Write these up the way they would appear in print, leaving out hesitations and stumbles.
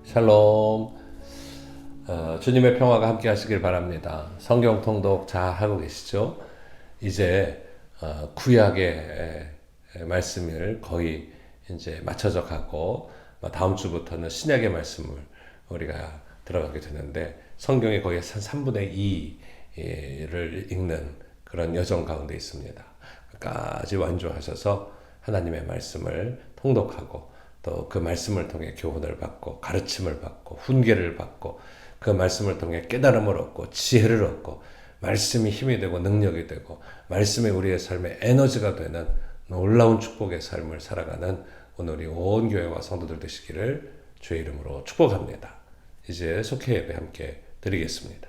샬롬. 주님의 평화가 함께 하시길 바랍니다. 성경 통독 잘 하고 계시죠? 이제 구약의 말씀을 거의 이제 맞춰져 가고 다음 주부터는 신약의 말씀을 우리가 들어가게 되는데 성경의 거의 한 3분의 2를 읽는 그런 여정 가운데 있습니다. 끝까지 완주하셔서 하나님의 말씀을 통독하고 또 그 말씀을 통해 교훈을 받고 가르침을 받고 훈계를 받고 그 말씀을 통해 깨달음을 얻고 지혜를 얻고 말씀이 힘이 되고 능력이 되고 말씀이 우리의 삶의 에너지가 되는 놀라운 축복의 삶을 살아가는 오늘이 온 교회와 성도들 되시기를 주의 이름으로 축복합니다. 이제 속회 예배 함께 드리겠습니다.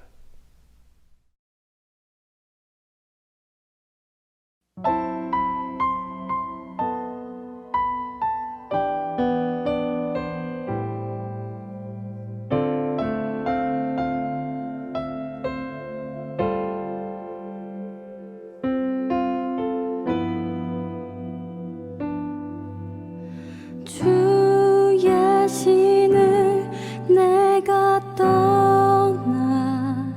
주의 신을 내가 떠나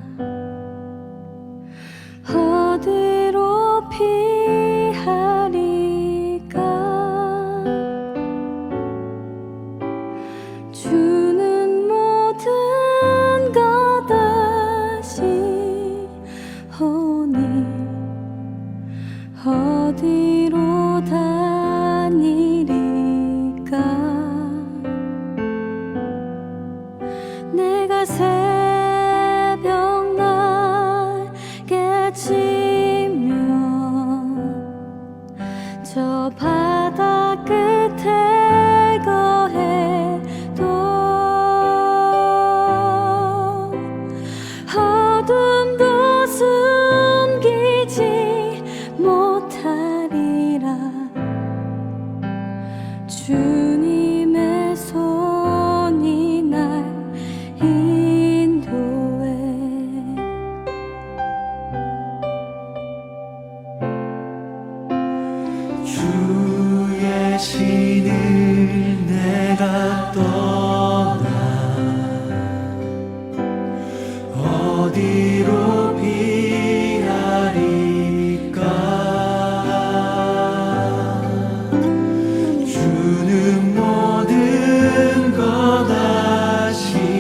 어디로 피하리까. 주는 모든 것 아시오니 어디로 다니리까. 내가 새벽 날개 치며 저 바다 끝에 거해도 어둠도 숨기지 못하리라. 주님의 손이 날 인도해. 주의 신을 내가 떠나 어디로 피하리까. 주는 모든 것 아시오니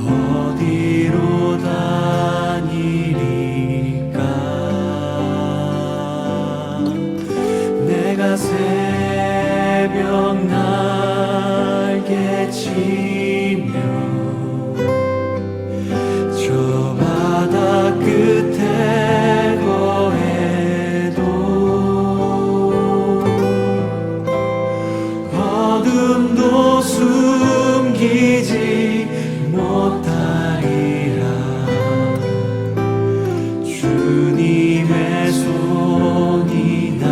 어디로 다니리까. 내가 새벽 날개 치며 저 바다 끝에 거해도 어둠도 숨기지 못하리라. 주님의 손이 날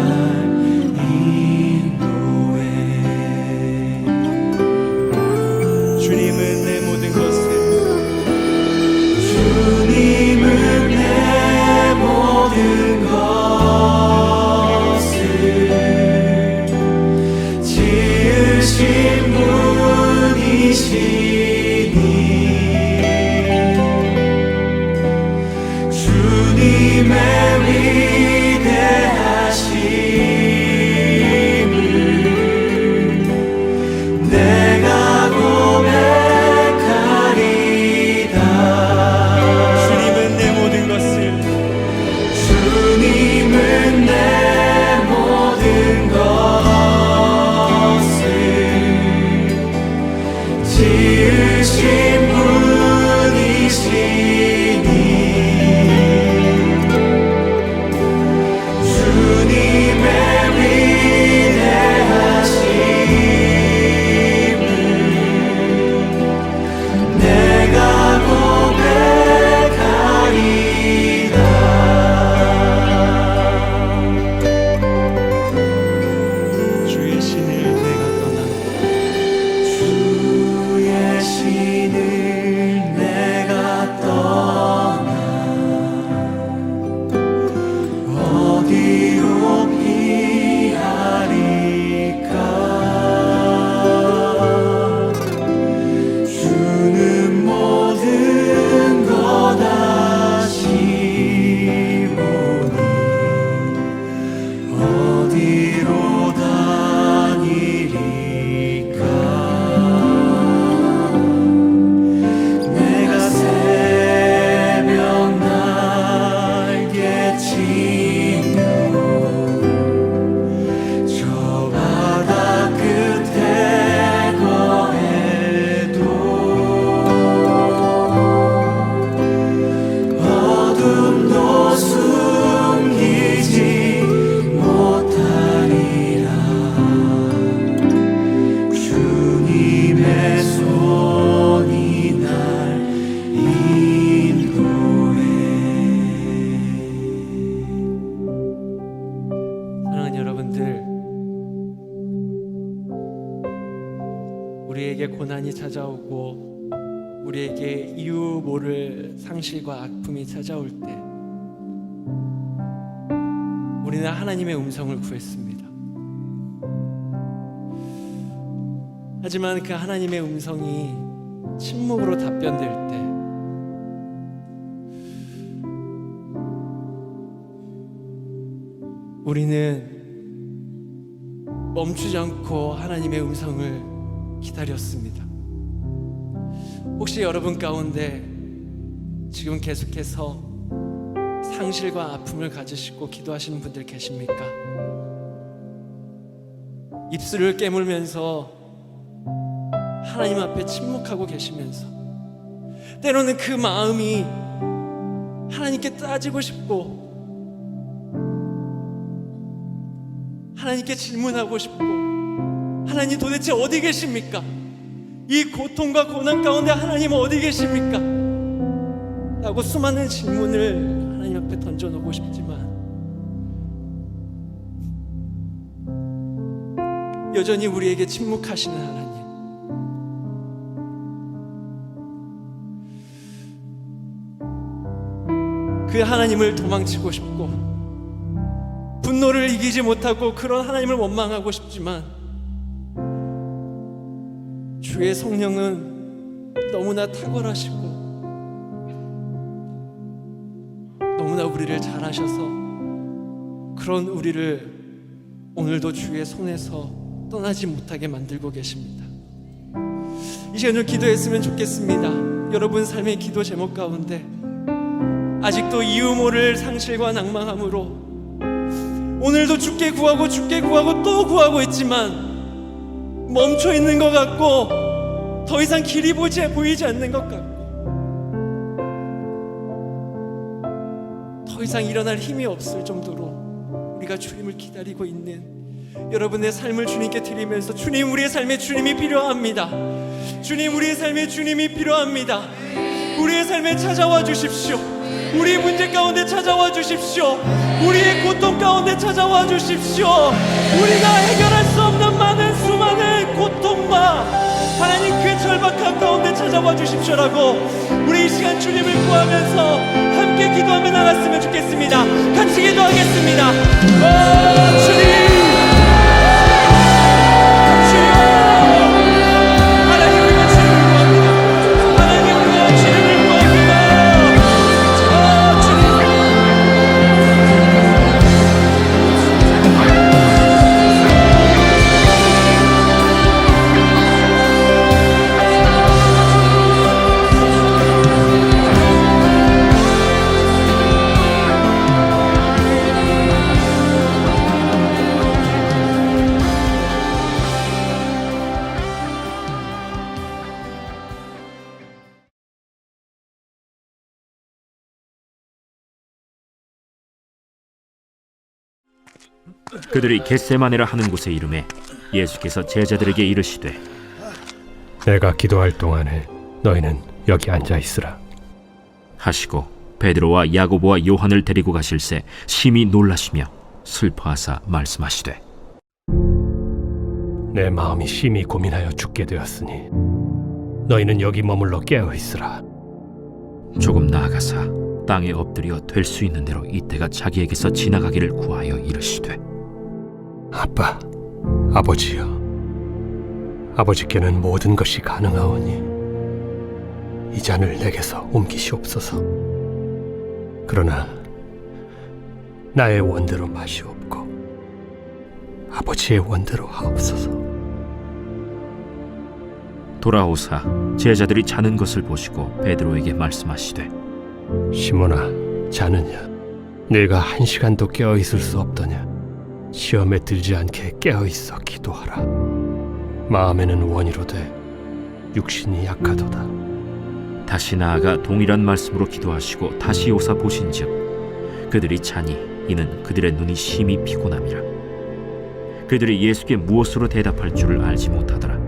인도해. 주님은 내 모든 것을 주님은 내 모든 것을 지으신 분이시니 주님의 위대하심을 내가 고백하리다. 주님은 내 모든 것을 우리에게 고난이 찾아오고 우리에게 이유 모를 상실과 아픔이 찾아올 때 우리는 하나님의 음성을 구했습니다. 하지만 그 하나님의 음성이 침묵으로 답변될 때 우리는 멈추지 않고 하나님의 음성을 기다렸습니다. 혹시 여러분 가운데 지금 계속해서 상실과 아픔을 가지시고 기도하시는 분들 계십니까? 입술을 깨물면서 하나님 앞에 침묵하고 계시면서 때로는 그 마음이 하나님께 따지고 싶고 하나님께 질문하고 싶고 하나님 도대체 어디 계십니까? 이 고통과 고난 가운데 하나님 어디 계십니까? 라고 수많은 질문을 하나님 앞에 던져놓고 싶지만 여전히 우리에게 침묵하시는 하나님, 그 하나님을 도망치고 싶고 분노를 이기지 못하고 그런 하나님을 원망하고 싶지만 주의 성령은 너무나 탁월하시고 너무나 우리를 잘 아셔서 그런 우리를 오늘도 주의 손에서 떠나지 못하게 만들고 계십니다. 이 시간을 기도했으면 좋겠습니다. 여러분 삶의 기도 제목 가운데 아직도 이유 모를 상실과 낭망함으로 오늘도 주께 구하고 또 구하고 있지만 멈춰 있는 것 같고 더 이상 길이 보이지 않는 것 같고 더 이상 일어날 힘이 없을 정도로 우리가 주님을 기다리고 있는 여러분의 삶을 주님께 드리면서 주님, 우리의 삶에 주님이 필요합니다. 주님, 우리의 삶에 주님이 필요합니다. 우리의 삶에 찾아와 주십시오. 우리의 문제 가운데 찾아와 주십시오. 우리의 고통 가운데 찾아와 주십시오. 우리가 해결할 수 없는 많은 수많은 고통과 하나님 그 절박한 가운데 찾아와 주십시오라고 우리 이 시간 주님을 구하면서 함께 기도하며 나갔으면 좋겠습니다. 같이 기도하겠습니다. 주님, 그들이 겟세마네라 하는 곳에 이르매 예수께서 제자들에게 이르시되 내가 기도할 동안에 너희는 여기 앉아 있으라 하시고 베드로와 야고보와 요한을 데리고 가실새 심히 놀라시며 슬퍼하사 말씀하시되 내 마음이 심히 고민하여 죽게 되었으니 너희는 여기 머물러 깨어 있으라. 조금 나아가사 땅에 엎드려 될 수 있는 대로 이때가 자기에게서 지나가기를 구하여 이르시되 아빠, 아버지여, 아버지께는 모든 것이 가능하오니 이 잔을 내게서 옮기시옵소서. 그러나 나의 원대로 마시옵고 아버지의 원대로 하옵소서. 돌아오사 제자들이 자는 것을 보시고 베드로에게 말씀하시되 시몬아, 자느냐? 네가 1시간도 깨어 있을 수 없더냐? 시험에 들지 않게 깨어 있어 기도하라. 마음에는 원이로되 육신이 약하도다. 다시 나아가 동일한 말씀으로 기도하시고 다시 오사 보신즉 그들이 자니 이는 그들의 눈이 심히 피곤함이라. 그들이 예수께 무엇으로 대답할 줄을 알지 못하더라.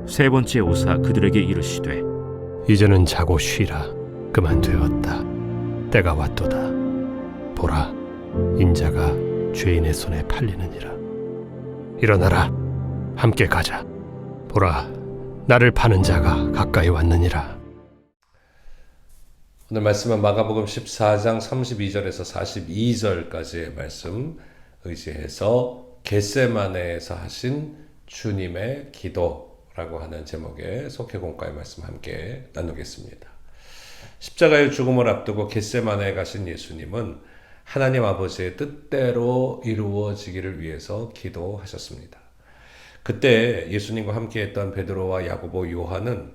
세 번째 오사 그들에게 이르시되 이제는 자고 쉬라. 그만 되었다. 때가 왔도다. 보라, 인자가 죄인의 손에 팔리느니라. 일어나라, 함께 가자. 보라, 나를 파는 자가 가까이 왔느니라. 오늘 말씀은 마가복음 14장 32절에서 42절까지의 말씀 의지해서 겟세마네에서 하신 주님의 기도라고 하는 제목의 속회공과의 말씀 함께 나누겠습니다. 십자가의 죽음을 앞두고 겟세마네에 가신 예수님은 하나님 아버지의 뜻대로 이루어지기를 위해서 기도하셨습니다. 그때 예수님과 함께 했던 베드로와 야고보, 요한은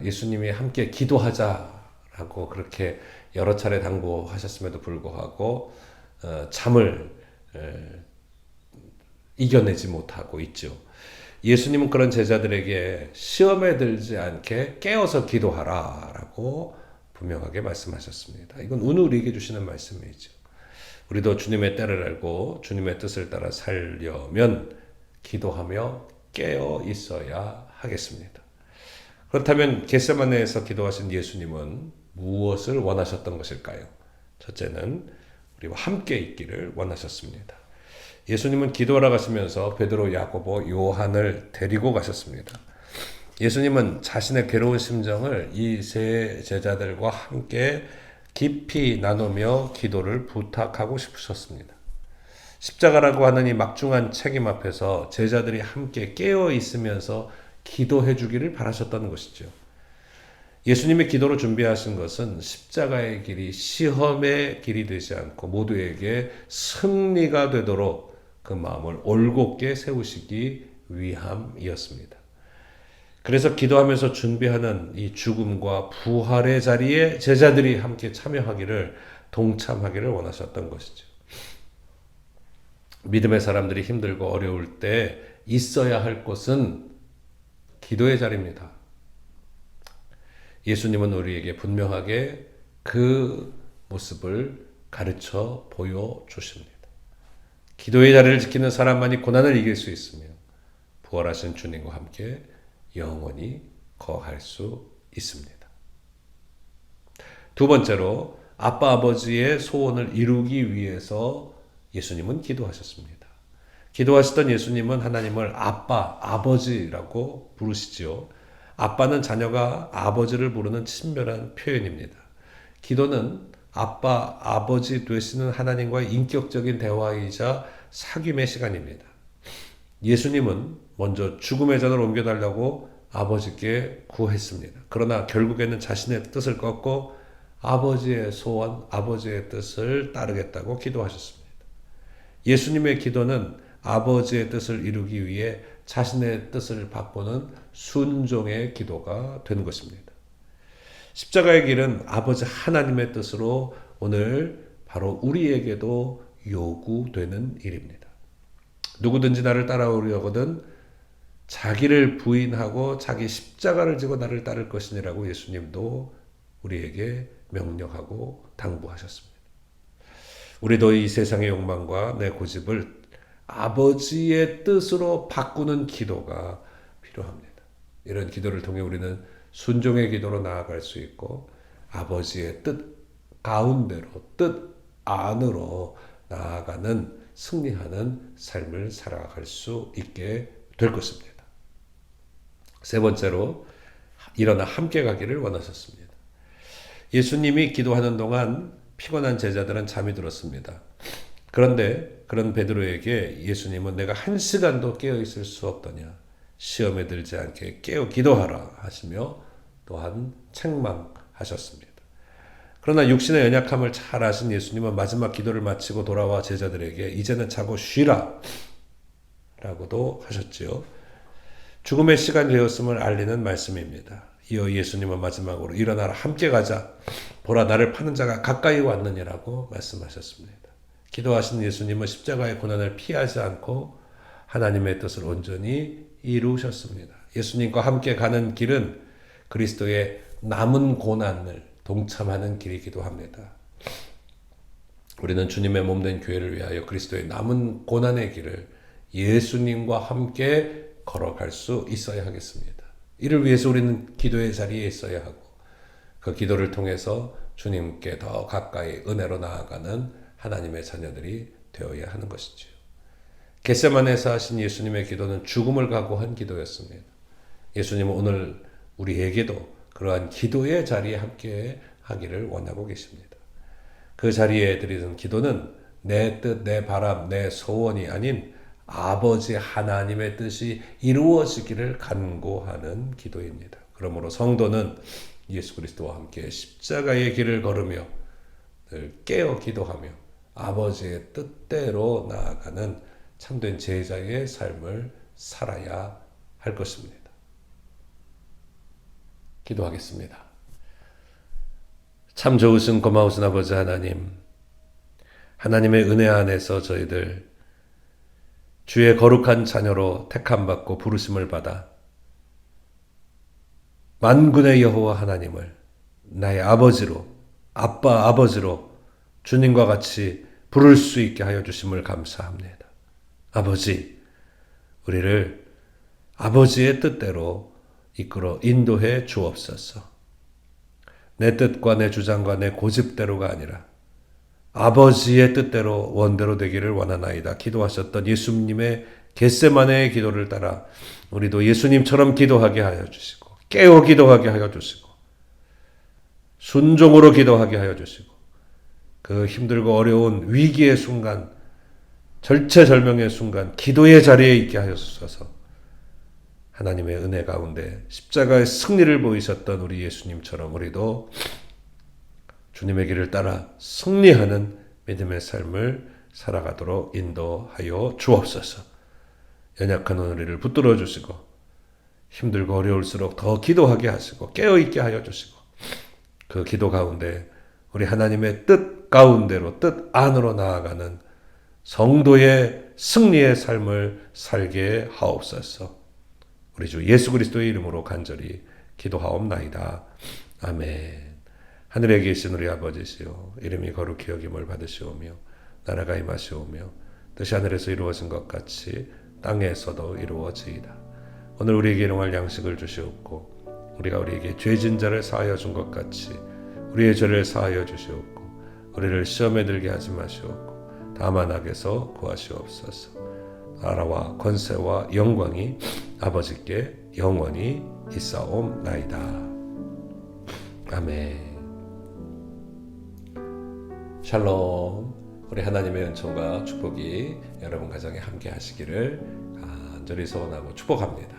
예수님이 함께 기도하자라고 그렇게 여러 차례 당부하셨음에도 불구하고 잠을 이겨내지 못하고 있죠. 예수님은 그런 제자들에게 시험에 들지 않게 깨어서 기도하라 라고 분명하게 말씀하셨습니다. 이건 오늘 우리에게 주시는 말씀이죠. 우리도 주님의 때를 알고 주님의 뜻을 따라 살려면 기도하며 깨어 있어야 하겠습니다. 그렇다면 겟세마네에서 기도하신 예수님은 무엇을 원하셨던 것일까요? 첫째는 우리와 함께 있기를 원하셨습니다. 예수님은 기도하러 가시면서 베드로, 야고보, 요한을 데리고 가셨습니다. 예수님은 자신의 괴로운 심정을 이 세 제자들과 함께 깊이 나누며 기도를 부탁하고 싶으셨습니다. 십자가라고 하는 이 막중한 책임 앞에서 제자들이 함께 깨어 있으면서 기도해 주기를 바라셨던 것이죠. 예수님의 기도로 준비하신 것은 십자가의 길이 시험의 길이 되지 않고 모두에게 승리가 되도록 그 마음을 올곧게 세우시기 위함이었습니다. 그래서 기도하면서 준비하는 이 죽음과 부활의 자리에 제자들이 함께 참여하기를, 동참하기를 원하셨던 것이죠. 믿음의 사람들이 힘들고 어려울 때 있어야 할 곳은 기도의 자리입니다. 예수님은 우리에게 분명하게 그 모습을 가르쳐 보여주십니다. 기도의 자리를 지키는 사람만이 고난을 이길 수 있으며 부활하신 주님과 함께 영원히 거할 수 있습니다. 두 번째로 아빠 아버지의 소원을 이루기 위해서 예수님은 기도하셨습니다. 기도하시던 예수님은 하나님을 아빠, 아버지라고 부르시지요. 아빠는 자녀가 아버지를 부르는 친밀한 표현입니다. 기도는 아빠, 아버지 되시는 하나님과의 인격적인 대화이자 사귐의 시간입니다. 예수님은 먼저 죽음의 잔을 옮겨달라고 아버지께 구했습니다. 그러나 결국에는 자신의 뜻을 꺾고 아버지의 소원, 아버지의 뜻을 따르겠다고 기도하셨습니다. 예수님의 기도는 아버지의 뜻을 이루기 위해 자신의 뜻을 바꾸는 순종의 기도가 된 것입니다. 십자가의 길은 아버지 하나님의 뜻으로 오늘 바로 우리에게도 요구되는 일입니다. 누구든지 나를 따라오려거든 자기를 부인하고 자기 십자가를 지고 나를 따를 것이니라고 예수님도 우리에게 명령하고 당부하셨습니다. 우리도 이 세상의 욕망과 내 고집을 아버지의 뜻으로 바꾸는 기도가 필요합니다. 이런 기도를 통해 우리는 순종의 기도로 나아갈 수 있고 아버지의 뜻 가운데로, 뜻 안으로 나아가는 승리하는 삶을 살아갈 수 있게 될 것입니다. 세 번째로 일어나 함께 가기를 원하셨습니다. 예수님이 기도하는 동안 피곤한 제자들은 잠이 들었습니다. 그런데 그런 베드로에게 예수님은 내가 1시간도 깨어 있을 수 없더냐, 시험에 들지 않게 깨어 기도하라 하시며 또한 책망하셨습니다. 그러나 육신의 연약함을 잘 아신 예수님은 마지막 기도를 마치고 돌아와 제자들에게 이제는 자고 쉬라 라고도 하셨지요. 죽음의 시간이 되었음을 알리는 말씀입니다. 이어 예수님은 마지막으로 일어나라, 함께 가자, 보라 나를 파는 자가 가까이 왔느니라고 말씀하셨습니다. 기도하신 예수님은 십자가의 고난을 피하지 않고 하나님의 뜻을 온전히 이루셨습니다. 예수님과 함께 가는 길은 그리스도의 남은 고난을 동참하는 길이기도 합니다. 우리는 주님의 몸된 교회를 위하여 그리스도의 남은 고난의 길을 예수님과 함께 걸어갈 수 있어야 하겠습니다. 이를 위해서 우리는 기도의 자리에 있어야 하고 그 기도를 통해서 주님께 더 가까이 은혜로 나아가는 하나님의 자녀들이 되어야 하는 것이지요. 겟세마네에서 하신 예수님의 기도는 죽음을 각오한 기도였습니다. 예수님은 오늘 우리에게도 그러한 기도의 자리에 함께 하기를 원하고 계십니다. 그 자리에 드리는 기도는 내 뜻, 내 바람, 내 소원이 아닌 아버지 하나님의 뜻이 이루어지기를 간구하는 기도입니다. 그러므로 성도는 예수 그리스도와 함께 십자가의 길을 걸으며 늘 깨어 기도하며 아버지의 뜻대로 나아가는 참된 제자의 삶을 살아야 할 것입니다. 기도하겠습니다. 참 좋으신 고마우신 아버지 하나님, 하나님의 은혜 안에서 저희들 주의 거룩한 자녀로 택함받고 부르심을 받아 만군의 여호와 하나님을 나의 아버지로, 아빠 아버지로 주님과 같이 부를 수 있게 하여 주심을 감사합니다. 아버지, 우리를 아버지의 뜻대로 이끌어 인도해 주옵소서. 내 뜻과 내 주장과 내 고집대로가 아니라 아버지의 뜻대로 원대로 되기를 원하나이다 기도하셨던 예수님의 겟세마네의 기도를 따라 우리도 예수님처럼 기도하게 하여 주시고 깨어 기도하게 하여 주시고 순종으로 기도하게 하여 주시고 그 힘들고 어려운 위기의 순간, 절체절명의 순간 기도의 자리에 있게 하여 주셔서 하나님의 은혜 가운데 십자가의 승리를 보이셨던 우리 예수님처럼 우리도 주님의 길을 따라 승리하는 믿음의 삶을 살아가도록 인도하여 주옵소서. 연약한 우리를 붙들어 주시고 힘들고 어려울수록 더 기도하게 하시고 깨어있게 하여 주시고 그 기도 가운데 우리 하나님의 뜻 가운데로 뜻 안으로 나아가는 성도의 승리의 삶을 살게 하옵소서. 우리 주 예수 그리스도의 이름으로 간절히 기도하옵나이다. 아멘. 하늘에 계신 우리 아버지시여, 이름이 거룩히 여김을 받으시오며 나라가 임하시오며 뜻이 하늘에서 이루어진 것 같이 땅에서도 이루어지이다. 오늘 우리에게 일용할 양식을 주시옵고 우리가 우리에게 죄진 자를 사하여 준 것 같이 우리의 죄를 사하여 주시옵고 우리를 시험에 들게 하지 마시옵고 다만 악에서 구하시옵소서. 나라와 권세와 영광이 아버지께 영원히 있사옵나이다. 아멘. 샬롬. 우리 하나님의 은총과 축복이 여러분 가정에 함께 하시기를 간절히 소원하고 축복합니다.